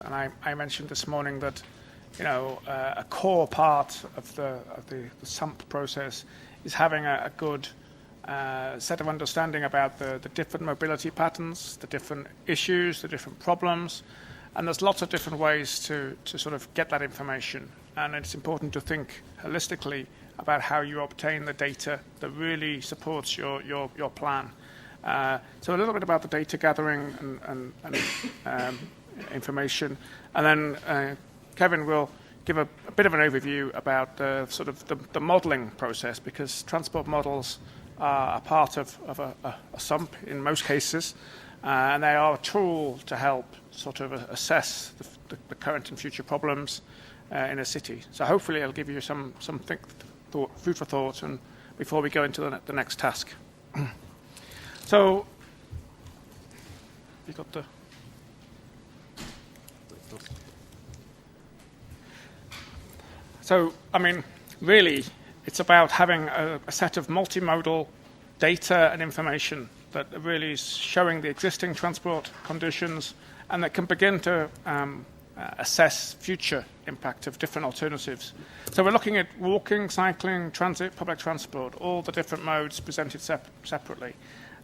And I mentioned this morning that, a core part of the SUMP process is having a good set of understanding about the different mobility patterns, the different issues, the different problems. And there's lots of different ways to sort of get that information. And it's important to think holistically about how you obtain the data that really supports your plan. So a little bit about the data gathering and information. And then Kevin will give a bit of an overview about the modeling process, because transport models are a part of a SUMP in most cases, and they are a tool to help sort of assess the current and future problems in a city. So hopefully I'll give you some food for thought and before we go into the next task. So you got the... So, really, it's about having a set of multimodal data and information that really is showing the existing transport conditions and that can begin to assess future impact of different alternatives. So we're looking at walking, cycling, transit, public transport, all the different modes presented separately.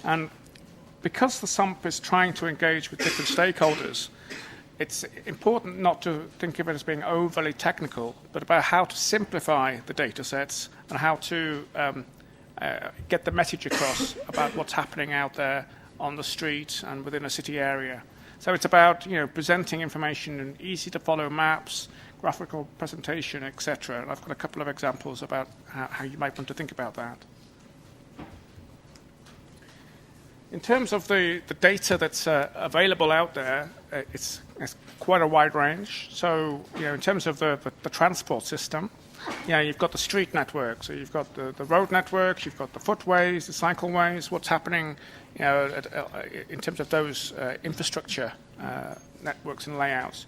And because the SUMP is trying to engage with different stakeholders, it's important not to think of it as being overly technical, but about how to simplify the data sets and how to get the message across about what's happening out there on the street and within a city area. So it's about presenting information in easy-to-follow maps, graphical presentation, etc. And I've got a couple of examples about how you might want to think about that. In terms of the data that's available out there, it's quite a wide range. So, in terms of the transport system, you've got the street network. So you've got the road networks, you've got the footways, the cycleways, what's happening, in terms of those infrastructure networks and layouts.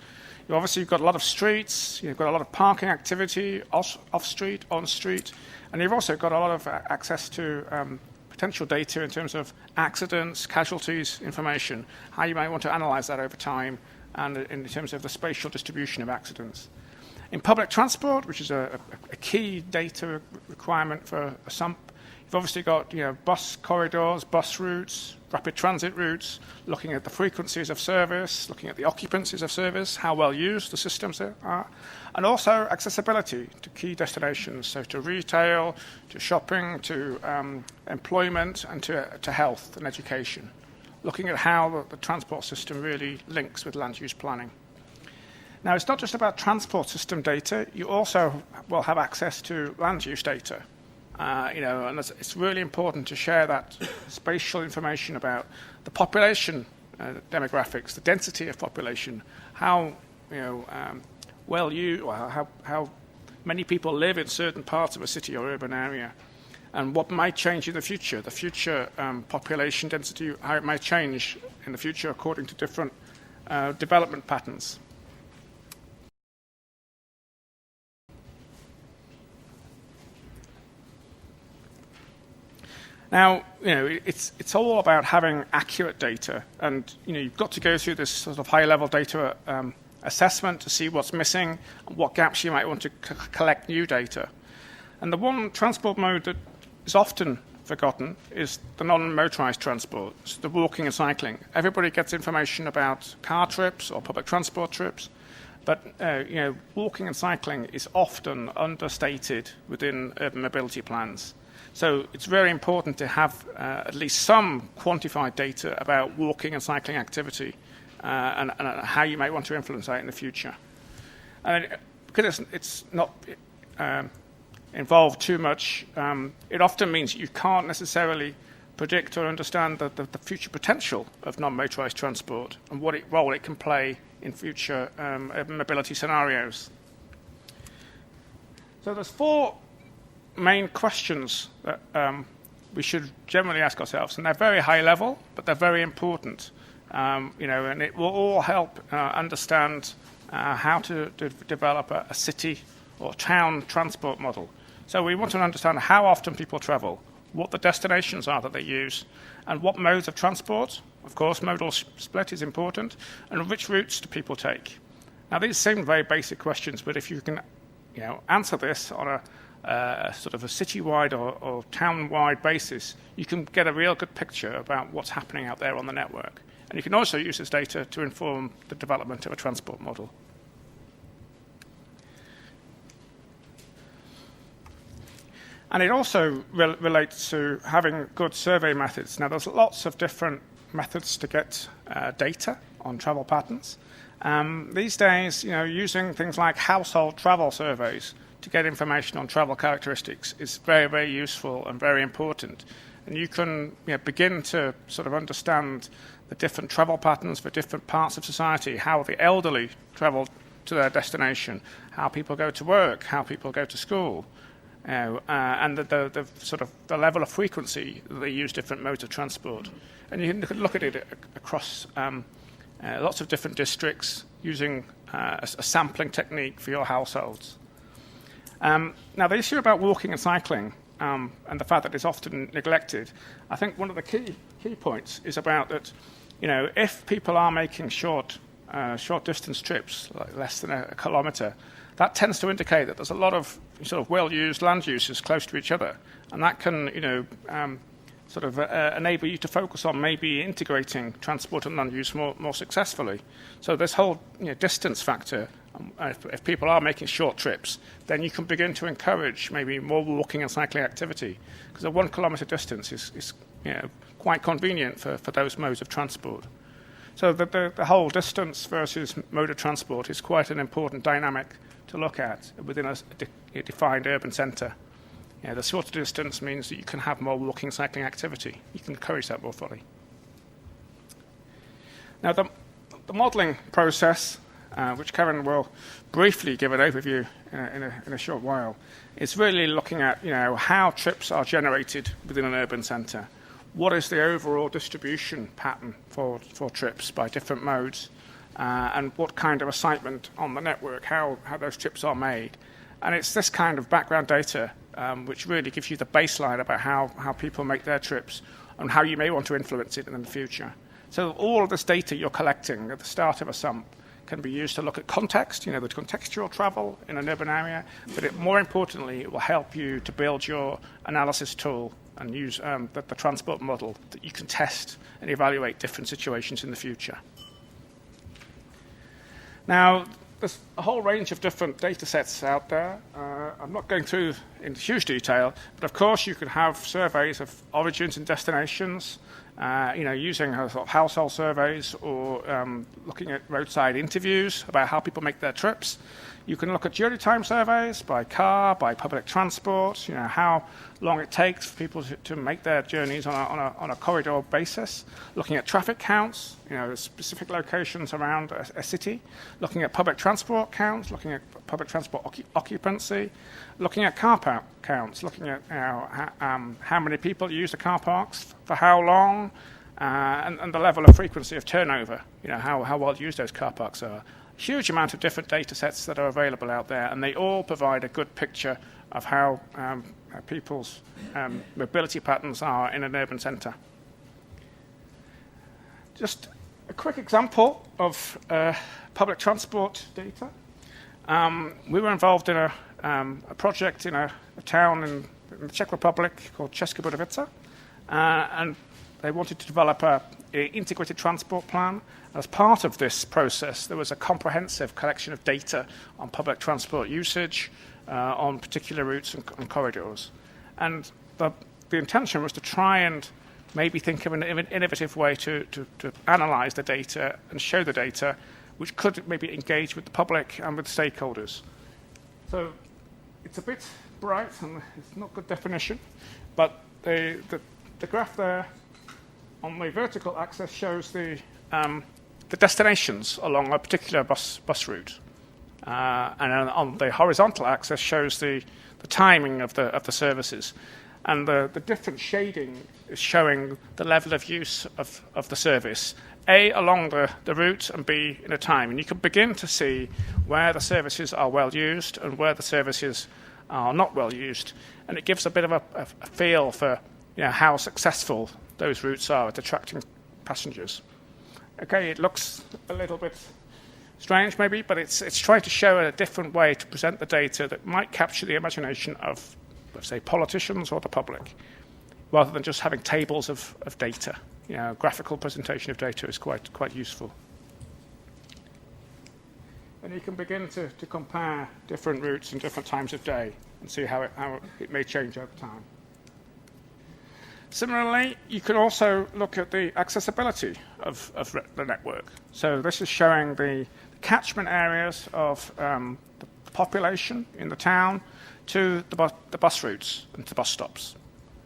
You've got a lot of streets, you've got a lot of parking activity off-street, on-street, and you've also got a lot of access to potential data in terms of accidents, casualties, information, how you might want to analyze that over time, and in terms of the spatial distribution of accidents. In public transport, which is a key data requirement for a SUMP, you've obviously got bus corridors, bus routes, rapid transit routes, looking at the frequencies of service, looking at the occupancies of service, how well used the systems are, and also accessibility to key destinations, so to retail, to shopping, to employment, and to health and education, looking at how the transport system really links with land use planning. Now, it's not just about transport system data. You also will have access to land use data. And it's really important to share that spatial information about the population demographics, the density of population, how how many people live in certain parts of a city or urban area, and what might change in the future population density, how it might change in the future according to different development patterns. Now, it's all about having accurate data, and you've got to go through this sort of high-level data assessment to see what's missing and what gaps you might want to collect new data. And the one transport mode that is often forgotten is the non-motorized transport, so the walking and cycling. Everybody gets information about car trips or public transport trips, but walking and cycling is often understated within urban mobility plans. So it's very important to have at least some quantified data about walking and cycling activity and how you might want to influence that in the future. And because it's not involved too much, it often means you can't necessarily predict or understand the future potential of non-motorized transport and what role it can play in future urban mobility scenarios. So there's four main questions that we should generally ask ourselves, and they're very high level, but they're very important. And it will all help understand how to develop a city or town transport model. So we want to understand how often people travel, what the destinations are that they use, and what modes of transport. Of course, modal split is important, and which routes do people take. Now, these seem very basic questions, but if you can answer this on a sort of a citywide or town-wide basis, you can get a real good picture about what's happening out there on the network. And you can also use this data to inform the development of a transport model. And it also relates to having good survey methods. Now, there's lots of different methods to get data on travel patterns. These days, using things like household travel surveys to get information on travel characteristics is very, very useful and very important. And you can begin to sort of understand the different travel patterns for different parts of society, how the elderly travel to their destination, how people go to work, how people go to school, and the sort of the level of frequency that they use different modes of transport. And you can look at it across lots of different districts using a sampling technique for your households. Now, the issue about walking and cycling and the fact that it's often neglected, I think one of the key points is about that, if people are making short distance trips, like less than a kilometre, that tends to indicate that there's a lot of sort of well-used land uses close to each other, and that can, enable you to focus on maybe integrating transport and land use more successfully. So this whole distance factor, if people are making short trips, then you can begin to encourage maybe more walking and cycling activity, because a 1 kilometre distance is quite convenient for those modes of transport. So the whole distance versus mode of transport is quite an important dynamic to look at within a defined urban centre. The shorter distance means that you can have more walking, cycling activity. You can encourage that more fully. Now, the modelling process, which Karen will briefly give an overview in a short while, is really looking at how trips are generated within an urban centre. What is the overall distribution pattern for trips by different modes, and what kind of assignment on the network, how those trips are made. And it's this kind of background data which really gives you the baseline about how people make their trips and how you may want to influence it in the future. So all of this data you're collecting at the start of a SUMP can be used to look at context, the contextual travel in an urban area, but more importantly, it will help you to build your analysis tool and use the transport model that you can test and evaluate different situations in the future. Now, there's a whole range of different data sets out there. I'm not going through in huge detail, but of course you could have surveys of origins and destinations, using household surveys or looking at roadside interviews about how people make their trips. You can look at journey time surveys by car, by public transport, how long it takes for people to make their journeys on a corridor basis, looking at traffic counts, specific locations around a city, looking at public transport counts, looking at public transport occupancy, looking at car park counts, looking at how many people use the car parks, for how long, and the level of frequency of turnover, how well used those car parks are. Huge amount of different data sets that are available out there, and they all provide a good picture of how people's mobility patterns are in an urban centre. Just a quick example of public transport data. We were involved in a project in a town in the Czech Republic called Česká Budějovice, and they wanted to develop an integrated transport plan. As part of this process, there was a comprehensive collection of data on public transport usage, on particular routes and corridors. And the intention was to try and maybe think of an innovative way to analyse the data and show the data, which could maybe engage with the public and with stakeholders. So it's a bit bright and it's not good definition, but the graph there on the vertical axis shows the destinations along a particular bus route, and on the horizontal axis shows the timing of the services, and the different shading is showing the level of use of the service, A, along the route, and B, in a time. And you can begin to see where the services are well used and where the services are not well used, and it gives a bit of a feel for how successful those routes are at attracting passengers. Okay, it looks a little bit strange maybe, but it's trying to show a different way to present the data that might capture the imagination of, let's say, politicians or the public, rather than just having tables of data. Graphical presentation of data is quite useful. And you can begin to compare different routes and different times of day and see how it may change over time. Similarly, you can also look at the accessibility of the network. So this is showing the catchment areas of the population in the town to the bus routes and to bus stops.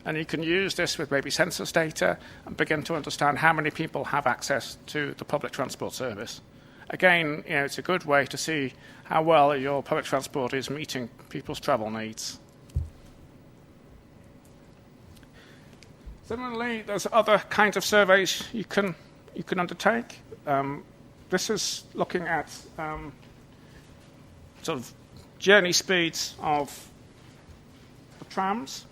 And you can use this with maybe census data and begin to understand how many people have access to the public transport service. Again, it's a good way to see how well your public transport is meeting people's travel needs. Similarly, there's other kinds of surveys you can undertake. This is looking at sort of journey speeds of the trams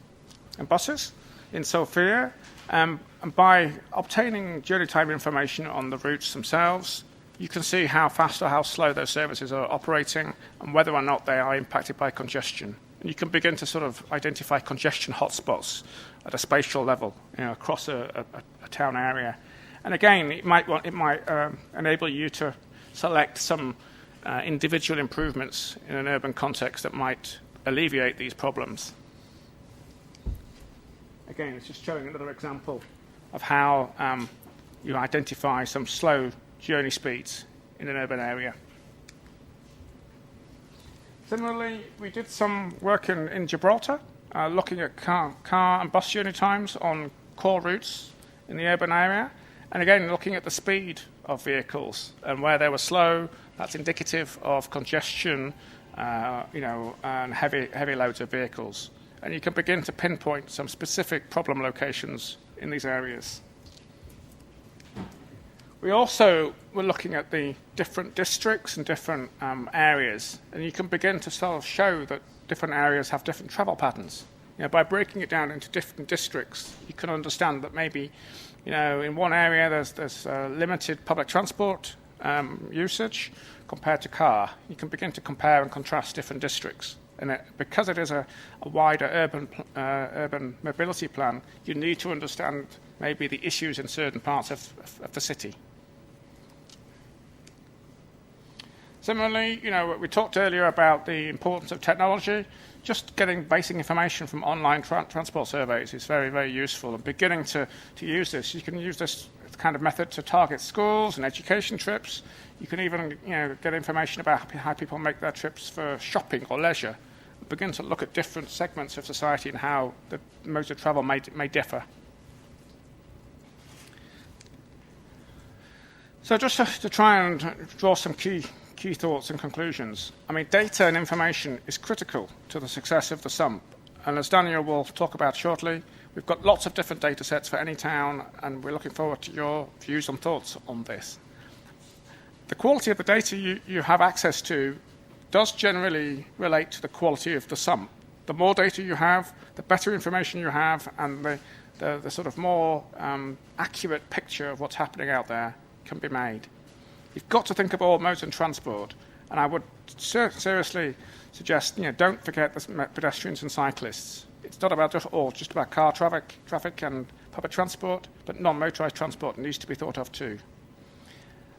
and buses in Sofia, and by obtaining journey time information on the routes themselves, you can see how fast or how slow those services are operating and whether or not they are impacted by congestion. And you can begin to sort of identify congestion hotspots at a spatial level, across a town area. And again, it might enable you to select some individual improvements in an urban context that might alleviate these problems. Again, it's just showing another example of how you identify some slow journey speeds in an urban area. Similarly, we did some work in Gibraltar, looking at car and bus journey times on core routes in the urban area, and again looking at the speed of vehicles, and where they were slow, that's indicative of congestion, and heavy loads of vehicles. And you can begin to pinpoint some specific problem locations in these areas. We also were looking at the different districts and different areas, and you can begin to sort of show that different areas have different travel patterns. By breaking it down into different districts, you can understand that maybe, in one area there's limited public transport usage compared to car. You can begin to compare and contrast different districts. And because it is a wider urban mobility plan, you need to understand maybe the issues in certain parts of the city. Similarly, we talked earlier about the importance of technology. Just getting basic information from online transport surveys is very, very useful. And beginning to use this, you can use this kind of method to target schools and education trips. You can even get information about how people make their trips for shopping or leisure. Begin to look at different segments of society and how the modes of travel may differ. So just to try and draw some key thoughts and conclusions. I mean, data and information is critical to the success of the SUMP. And as Daniel will talk about shortly, we've got lots of different data sets for any town, and we're looking forward to your views and thoughts on this. The quality of the data you have access to does generally relate to the quality of the SUMP. The more data you have, the better information you have, and the sort of more accurate picture of what's happening out there can be made. You've got to think of all modes of transport, and I would seriously suggest, don't forget the pedestrians and cyclists. It's not about just about car traffic and public transport, but non-motorised transport needs to be thought of too.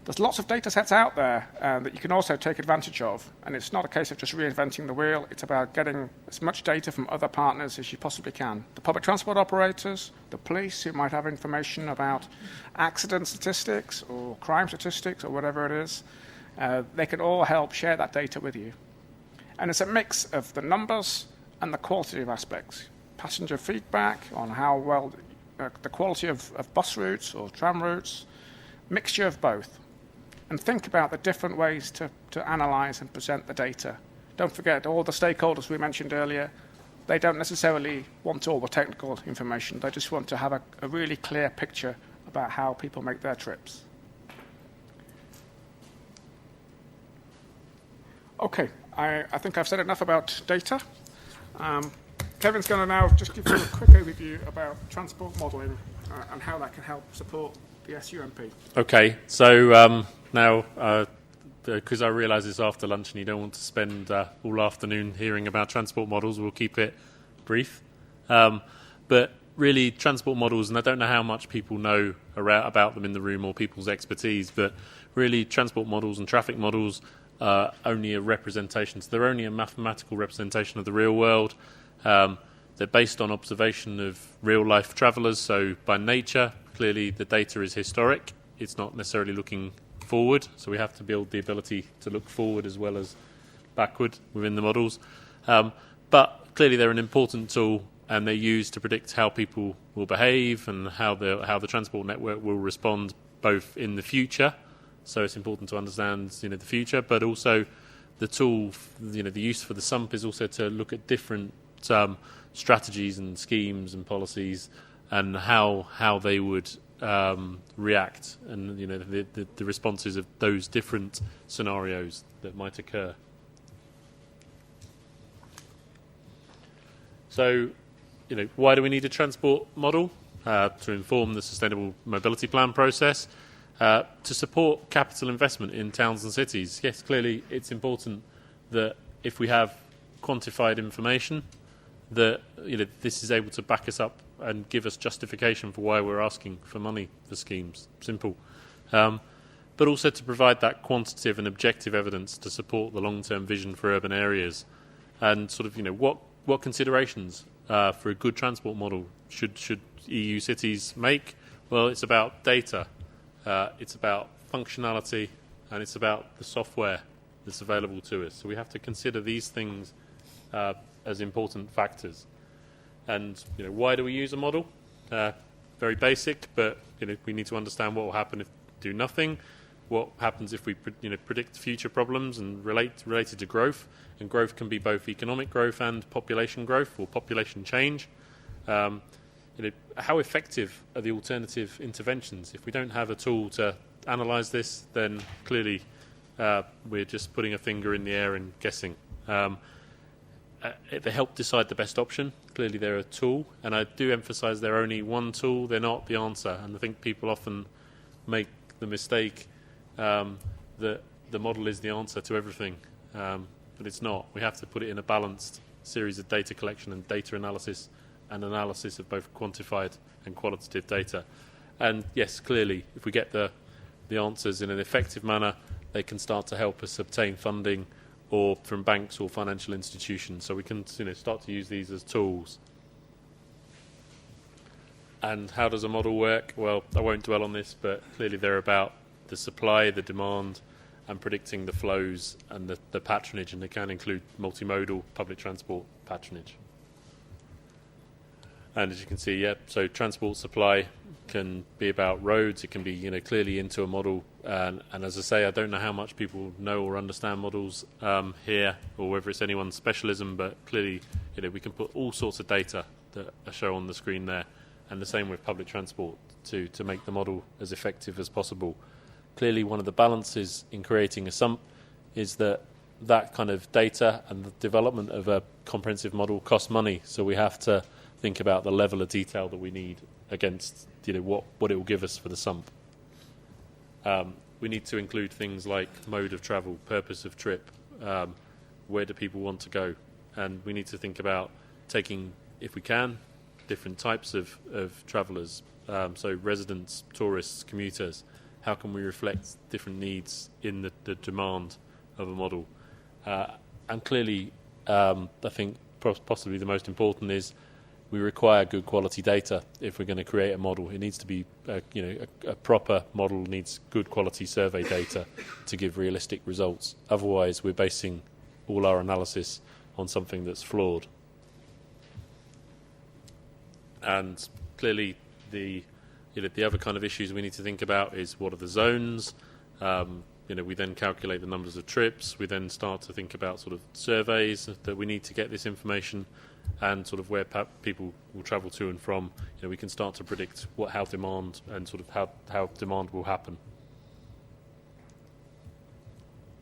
There's lots of data sets out there that you can also take advantage of, and it's not a case of just reinventing the wheel. It's about getting as much data from other partners as you possibly can. The public transport operators, the police who might have information about accident statistics or crime statistics or whatever it is, they can all help share that data with you. And it's a mix of the numbers and the qualitative aspects. Passenger feedback on how well the quality of bus routes or tram routes, mixture of both. And think about the different ways to analyse and present the data. Don't forget, all the stakeholders we mentioned earlier, they don't necessarily want all the technical information. They just want to have a really clear picture about how people make their trips. Okay, I think I've said enough about data. Kevin's going to now just give you a quick overview about transport modelling and how that can help support the SUMP. Okay, so now because I realise it's after lunch and you don't want to spend all afternoon hearing about transport models, we'll keep it brief. But really, transport models, and I don't know how much people know about them in the room or people's expertise, but really transport models and traffic models are only a representation. So they're only a mathematical representation of the real world. They're based on observation of real-life travellers, so by nature, clearly the data is historic. It's not necessarily looking forward, so we have to build the ability to look forward as well as backward within the models. But clearly they're an important tool, and they're used to predict how people will behave and how the transport network will respond both in the future. So it's important to understand, the future, but also the tool, the use for the SUMP is also to look at different strategies and schemes and policies and how they would react, and the responses of those different scenarios that might occur. So, why do we need a transport model? To inform the Sustainable Mobility Plan process, to support capital investment in towns and cities. Yes, clearly it's important that if we have quantified information, that this is able to back us up and give us justification for why we're asking for money for schemes. Simple. But also to provide that quantitative and objective evidence to support the long-term vision for urban areas, and what considerations for a good transport model should EU cities make? Well, it's about data, it's about functionality, and it's about the software that's available to us. So we have to consider these things as important factors. And why do we use a model? Very basic, but we need to understand what will happen if we do nothing. What happens if we predict future problems and related to growth? And growth can be both economic growth and population growth or population change. How effective are the alternative interventions? If we don't have a tool to analyse this, then clearly we're just putting a finger in the air and guessing. They help decide the best option. Clearly they're a tool, and I do emphasise they're only one tool. They're not the answer, and I think people often make the mistake that the model is the answer to everything, but it's not. We have to put it in a balanced series of data collection and data analysis, and analysis of both quantified and qualitative data. And yes, clearly, if we get the answers in an effective manner, they can start to help us obtain funding or from banks or financial institutions. So we can start to use these as tools. And how does a model work? Well, I won't dwell on this, but clearly they're about the supply, the demand, and predicting the flows and the patronage, and they can include multimodal public transport patronage. And as you can see, so transport supply can be about roads. It can be, clearly into a model. And as I say, I don't know how much people know or understand models here, or whether it's anyone's specialism. But clearly, we can put all sorts of data that are shown on the screen there, and the same with public transport to make the model as effective as possible. Clearly, one of the balances in creating a SUMP is that kind of data and the development of a comprehensive model costs money. So we have to think about the level of detail that we need against what it will give us for the SUMP. We need to include things like mode of travel, purpose of trip, where do people want to go, and we need to think about taking, if we can, different types of travellers, so residents, tourists, commuters. How can we reflect different needs in the demand of a model? And clearly, I think possibly the most important is we require good quality data if we're going to create a model. It needs to be, a proper model needs good quality survey data to give realistic results. Otherwise, we're basing all our analysis on something that's flawed. And clearly, the other kind of issues we need to think about is what are the zones. We then calculate the numbers of trips. We then start to think about sort of surveys that we need to get this information, and sort of where people will travel to and from. We can start to predict how demand and sort of how demand will happen.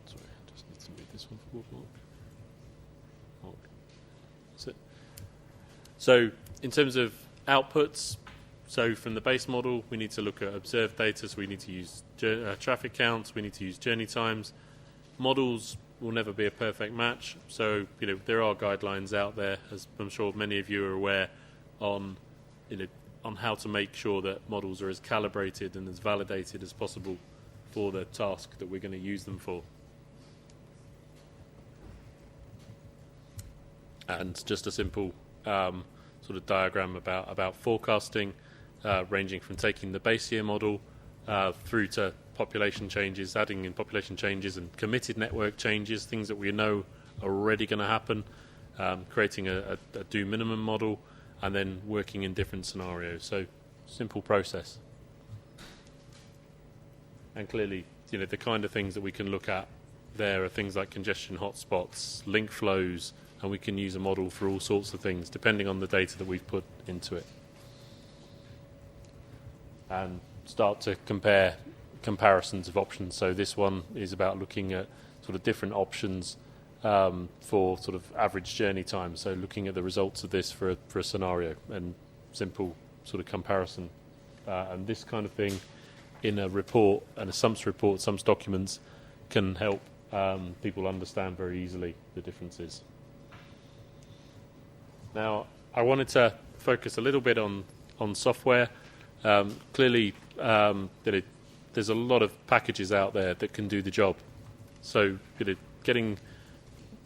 Sorry, I just need to move this one forward, Mark. That's it. So in terms of outputs, so from the base model, we need to look at observed data. So we need to use traffic counts. We need to use journey times. models will never be a perfect match. So, there are guidelines out there, as I'm sure many of you are aware, on how to make sure that models are as calibrated and as validated as possible for the task that we're going to use them for. And just a simple sort of diagram about forecasting, ranging from taking the base year model through to population changes, adding in population changes and committed network changes, things that we know are already going to happen, creating a do minimum model, and then working in different scenarios. So, simple process. And clearly, the kind of things that we can look at there are things like congestion hotspots, link flows, and we can use a model for all sorts of things, depending on the data that we've put into it. And start to compare comparisons of options. So this one is about looking at sort of different options for sort of average journey time. So looking at the results of this for a scenario and simple sort of comparison. And this kind of thing in a report, and a SUMPS report, SUMPS documents, can help people understand very easily the differences. Now, I wanted to focus a little bit on software. Clearly, there's a lot of packages out there that can do the job. So, getting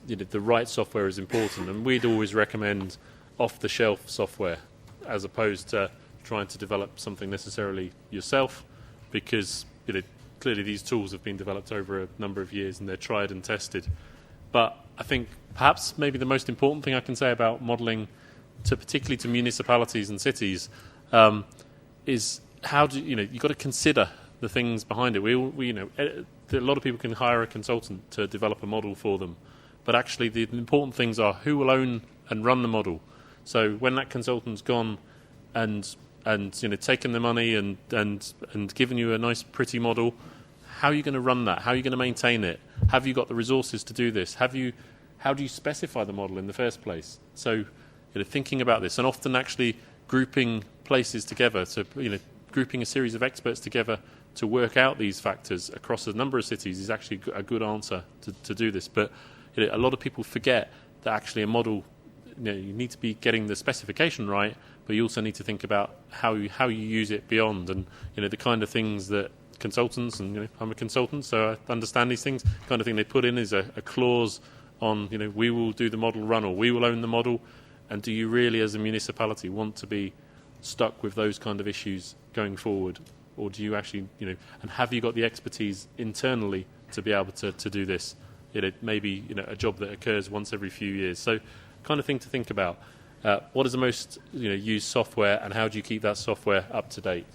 the right software is important, and we'd always recommend off-the-shelf software as opposed to trying to develop something necessarily yourself, because clearly these tools have been developed over a number of years and they're tried and tested. But I think perhaps maybe the most important thing I can say about modelling, particularly to municipalities and cities, is how do you've got to consider the things behind it. A lot of people can hire a consultant to develop a model for them, but actually the important things are who will own and run the model. So when that consultant's gone and taken the money and given you a nice pretty model, how are you going to run that? How are you going to maintain it? Have you got the resources to do this? How do you specify the model in the first place? So thinking about this, and often actually grouping places together, so grouping a series of experts together to work out these factors across a number of cities is actually a good answer to do this. But a lot of people forget that actually a model, you need to be getting the specification right, but you also need to think about how you use it beyond, and the kind of things that consultants, and I'm a consultant, so I understand these things. The kind of thing they put in is a clause on we will do the model run, or we will own the model. And do you really, as a municipality, want to be stuck with those kind of issues going forward, or do you actually and have you got the expertise internally to be able to do this? Maybe a job that occurs once every few years. So, kind of thing to think about. What is the most used software, and how do you keep that software up to date?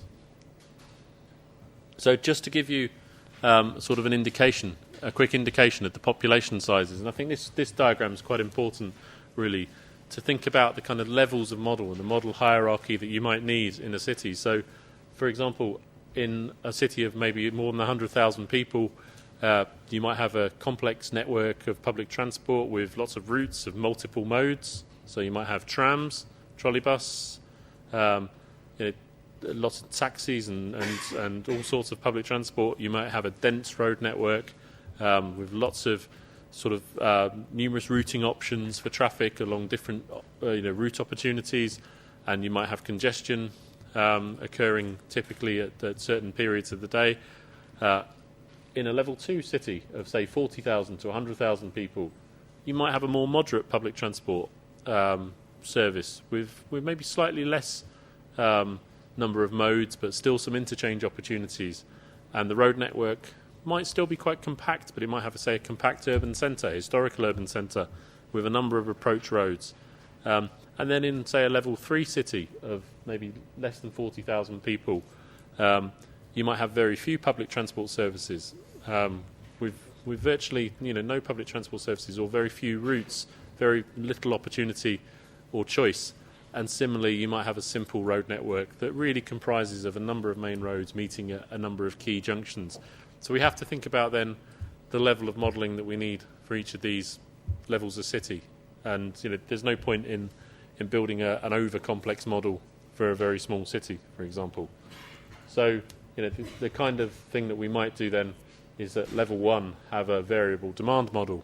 So just to give you sort of an indication, a quick indication of the population sizes, and I think this diagram is quite important, really, to think about the kind of levels of model and the model hierarchy that you might need in a city. So, for example, in a city of maybe more than 100,000 people, you might have a complex network of public transport with lots of routes of multiple modes. So you might have trams, trolleybus, lots of taxis and all sorts of public transport. You might have a dense road network with lots of sort of numerous routing options for traffic along different route opportunities, and you might have congestion occurring typically at certain periods of the day. In a level 2 city of say 40,000 to 100,000 people, you might have a more moderate public transport service with maybe slightly less number of modes, but still some interchange opportunities. And the road network might still be quite compact, but it might have, say, a compact urban centre, historical urban centre, with a number of approach roads. And then in, say, a level 3 city of maybe less than 40,000 people, you might have very few public transport services, with virtually no public transport services, or very few routes, very little opportunity or choice. And similarly, you might have a simple road network that really comprises of a number of main roads meeting at a number of key junctions. So we have to think about then the level of modelling that we need for each of these levels of city. And there's no point in building an over-complex model for a very small city, for example. So the kind of thing that we might do then is that level 1 have a variable demand model,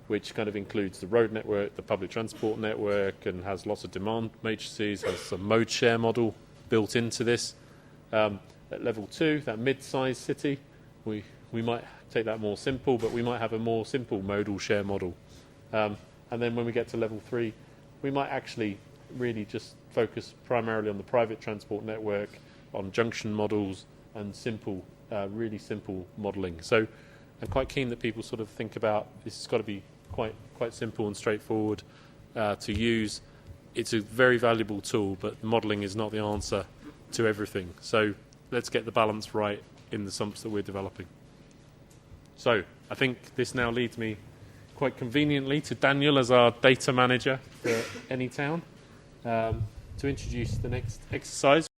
which kind of includes the road network, the public transport network, and has lots of demand matrices, has some mode share model built into this. At level 2, that mid-sized city, we might take that more simple, but we might have a more simple modal share model. And then when we get to level 3, we might actually really just focus primarily on the private transport network, on junction models, and simple, really simple modelling. So I'm quite keen that people sort of think about this has got to be quite simple and straightforward to use. It's a very valuable tool, but modelling is not the answer to everything. So let's get the balance right in the sumps that we're developing. So I think this now leads me quite conveniently to Daniel as our data manager for Anytown to introduce the next exercise.